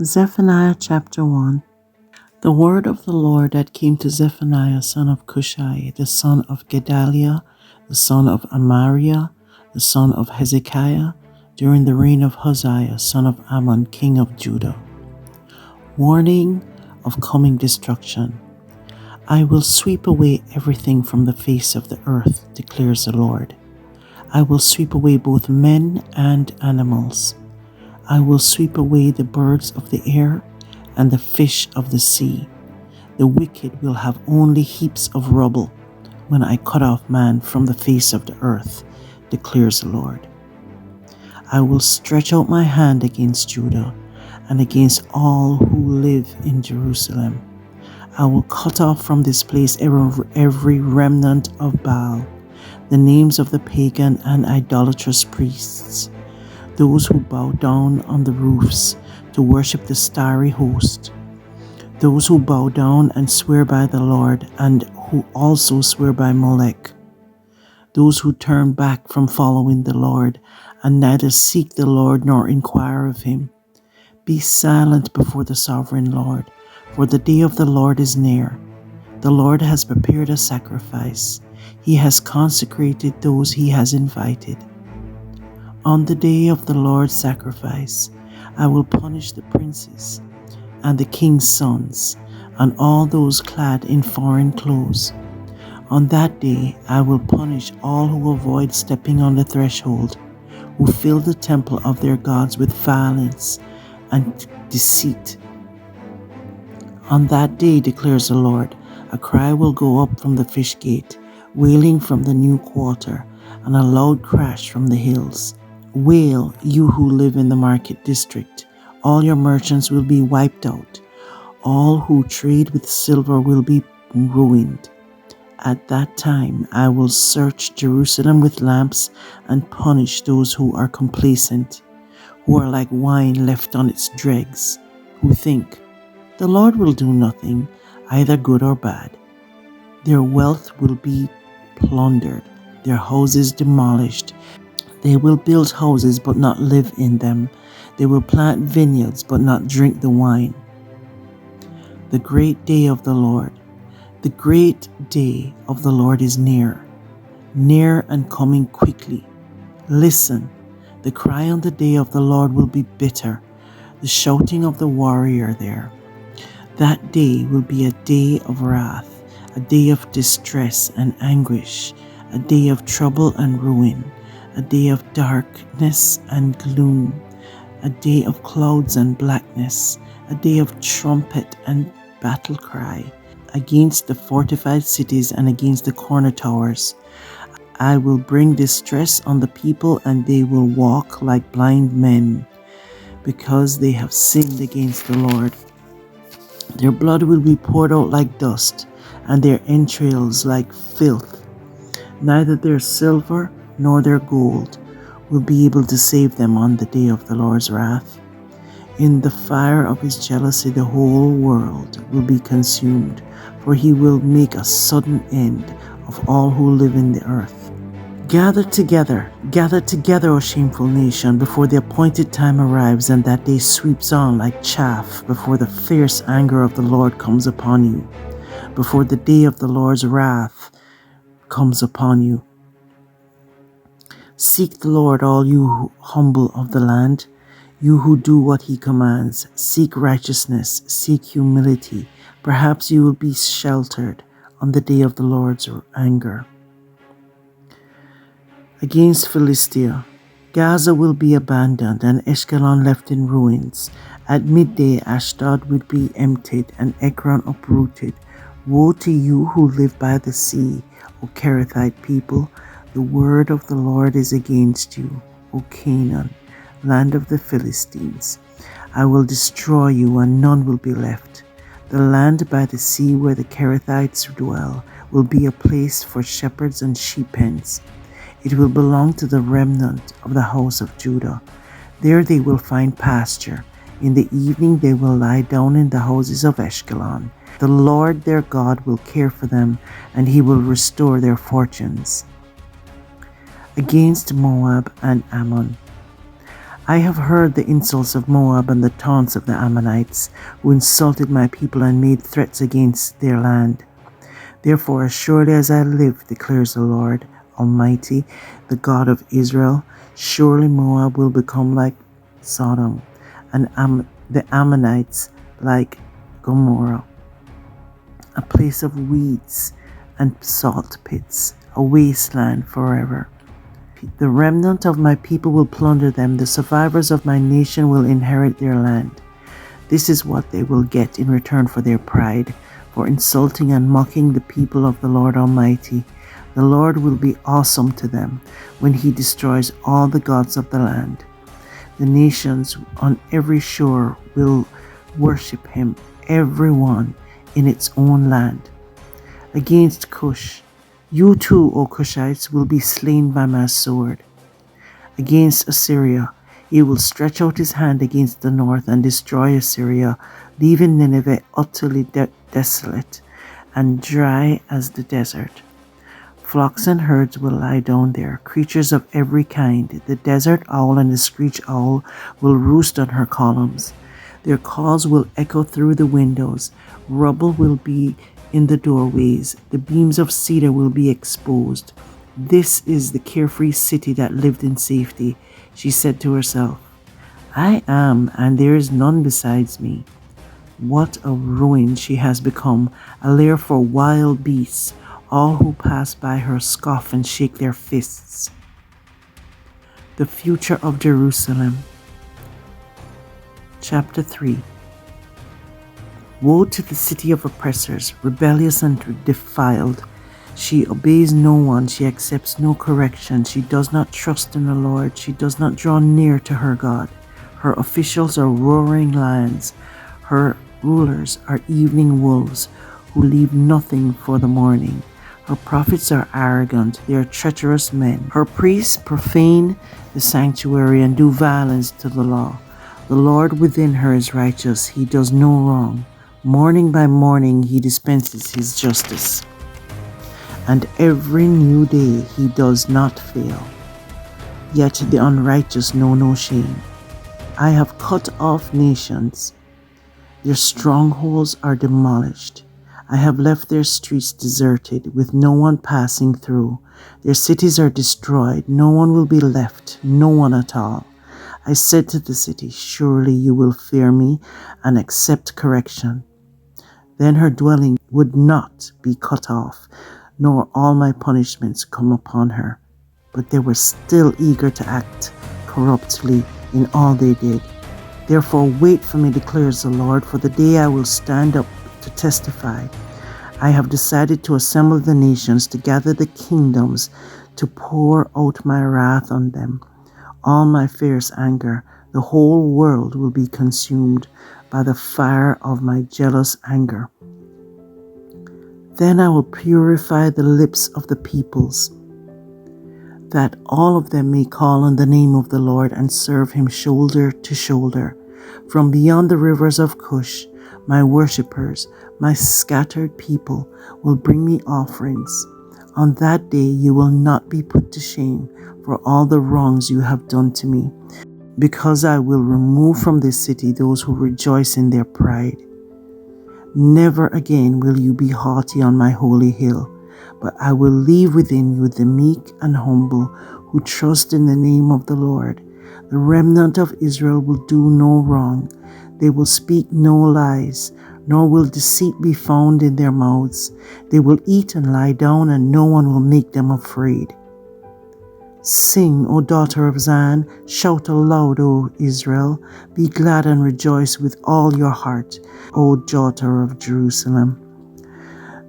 Zephaniah chapter 1. The word of the Lord that came to Zephaniah son of Cushai, the son of Gedaliah, the son of Amariah, the son of Hezekiah, during the reign of Hosea, son of Ammon, king of Judah. Warning of coming destruction. I will sweep away everything from the face of the earth, declares the Lord. I will sweep away both men and animals. I will sweep away the birds of the air and the fish of the sea. The wicked will have only heaps of rubble when I cut off man from the face of the earth, declares the Lord. I will stretch out my hand against Judah and against all who live in Jerusalem. I will cut off from this place every remnant of Baal, the names of the pagan and idolatrous priests, those who bow down on the roofs to worship the starry host, those who bow down and swear by the Lord and who also swear by Molech, those who turn back from following the Lord and neither seek the Lord nor inquire of him. Be silent before the sovereign Lord, for the day of the Lord is near. The Lord has prepared a sacrifice. He has consecrated those he has invited. On the day of the Lord's sacrifice, I will punish the princes and the king's sons and all those clad in foreign clothes. On that day, I will punish all who avoid stepping on the threshold, who fill the temple of their gods with violence and deceit. On that day, declares the Lord, a cry will go up from the fish gate, wailing from the new quarter, and a loud crash from the hills. Wail, you who live in the market district. All your merchants will be wiped out. All who trade with silver will be ruined. At that time, I will search Jerusalem with lamps and punish those who are complacent, who are like wine left on its dregs, who think, the Lord will do nothing, either good or bad. Their wealth will be plundered, their houses demolished. They will build houses but not live in them. They will plant vineyards but not drink the wine. The great day of the Lord. The great day of the Lord is near and coming quickly. Listen, the cry on the day of the Lord will be bitter, the shouting of the warrior there. That day will be a day of wrath, a day of distress and anguish, a day of trouble and ruin, a day of darkness and gloom, a day of clouds and blackness, a day of trumpet and battle cry against the fortified cities and against the corner towers. I will bring distress on the people, and they will walk like blind men, because they have sinned against the Lord. Their blood will be poured out like dust, and their entrails like filth. Neither their silver nor their gold will be able to save them on the day of the Lord's wrath. In the fire of his jealousy, the whole world will be consumed, for he will make a sudden end of all who live in the earth. Gather together, O shameful nation, before the appointed time arrives, and that day sweeps on like chaff before the fierce anger of the Lord comes upon you, before the day of the Lord's wrath comes upon you. Seek the Lord, all you humble of the land, you who do what he commands. Seek righteousness, seek humility. Perhaps you will be sheltered on the day of the Lord's anger. Against Philistia, Gaza will be abandoned and Ashkelon left in ruins. At midday, Ashdod will be emptied and Ekron uprooted. Woe to you who live by the sea, O Kerethite people. The word of the Lord is against you, O Canaan, land of the Philistines. I will destroy you, and none will be left. The land by the sea where the Kerethites dwell will be a place for shepherds and sheep pens. It will belong to the remnant of the house of Judah. There they will find pasture. In the evening they will lie down in the houses of Ashkelon. The Lord their God will care for them, and he will restore their fortunes. Against Moab and Ammon, I have heard the insults of Moab and the taunts of the Ammonites, who insulted my people and made threats against their land. Therefore, as surely as I live, declares the Lord Almighty, the God of Israel, surely Moab will become like Sodom, and the Ammonites like Gomorrah, a place of weeds and salt pits, a wasteland forever. The remnant of my people will plunder them. The survivors of my nation will inherit their land. This is what they will get in return for their pride, for insulting and mocking the people of the Lord Almighty. The Lord will be awesome to them when He destroys all the gods of the land. The nations on every shore will worship Him, everyone in its own land. Against Cush, you too, O Cushites, will be slain by my sword. Against Assyria, He will stretch out His hand against the north and destroy Assyria, leaving Nineveh utterly desolate and dry as the desert. Flocks and herds will lie down there, creatures of every kind. The desert owl and the screech owl will roost on her columns. Their calls will echo through the windows. Rubble will be in the doorways. The beams of cedar will be exposed. This is the carefree city that lived in safety. She said to herself, I am, and there is none besides me. What a ruin she has become, a lair for wild beasts. All who pass by her scoff and shake their fists. The future of Jerusalem. Chapter 3. Woe to the city of oppressors, rebellious and defiled. She obeys no one, she accepts no correction, she does not trust in the Lord, she does not draw near to her God. Her officials are roaring lions, her rulers are evening wolves, who leave nothing for the morning. Her prophets are arrogant, they are treacherous men. Her priests profane the sanctuary and do violence to the law. The Lord within her is righteous, He does no wrong. Morning by morning He dispenses His justice, and every new day He does not fail. Yet the unrighteous know no shame. I have cut off nations, their strongholds are demolished. I have left their streets deserted, with no one passing through. Their cities are destroyed, no one will be left, no one at all. I said to the city, surely you will fear me and accept correction. Then her dwelling would not be cut off, nor all my punishments come upon her. But they were still eager to act corruptly in all they did. Therefore wait for me, declares the Lord, for the day I will stand up to testify. I have decided to assemble the nations, to gather the kingdoms, to pour out my wrath on them. All my fierce anger, the whole world will be consumed by the fire of my jealous anger. Then I will purify the lips of the peoples, that all of them may call on the name of the Lord and serve Him shoulder to shoulder. From beyond the rivers of Cush, my worshippers, my scattered people, will bring me offerings. On that day you will not be put to shame for all the wrongs you have done to me, because I will remove from this city those who rejoice in their pride. Never again will you be haughty on my holy hill, but I will leave within you the meek and humble who trust in the name of the Lord. The remnant of Israel will do no wrong. They will speak no lies, nor will deceit be found in their mouths. They will eat and lie down, and no one will make them afraid. Sing, O daughter of Zion, shout aloud, O Israel. Be glad and rejoice with all your heart, O daughter of Jerusalem.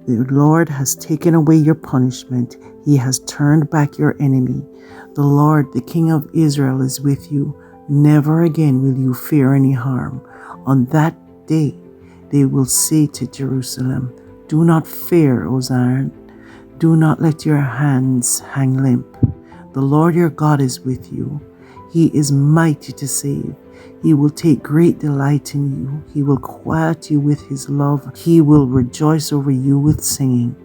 The Lord has taken away your punishment. He has turned back your enemy. The Lord, the King of Israel, is with you. Never again will you fear any harm. On that day, they will say to Jerusalem, do not fear, O Zion. Do not let your hands hang limp. The Lord your God is with you. He is mighty to save. He will take great delight in you. He will quiet you with His love. He will rejoice over you with singing.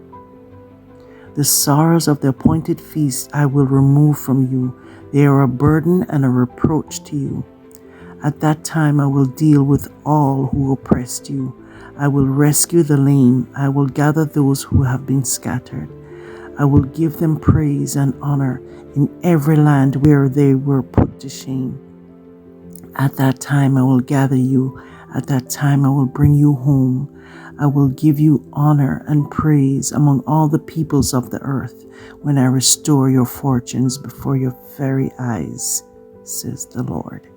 The sorrows of the appointed feast I will remove from you. They are a burden and a reproach to you. At that time I will deal with all who oppressed you. I will rescue the lame. I will gather those who have been scattered. I will give them praise and honor in every land where they were put to shame. At that time I will gather you. At that time I will bring you home. I will give you honor and praise among all the peoples of the earth when I restore your fortunes before your very eyes, says the Lord.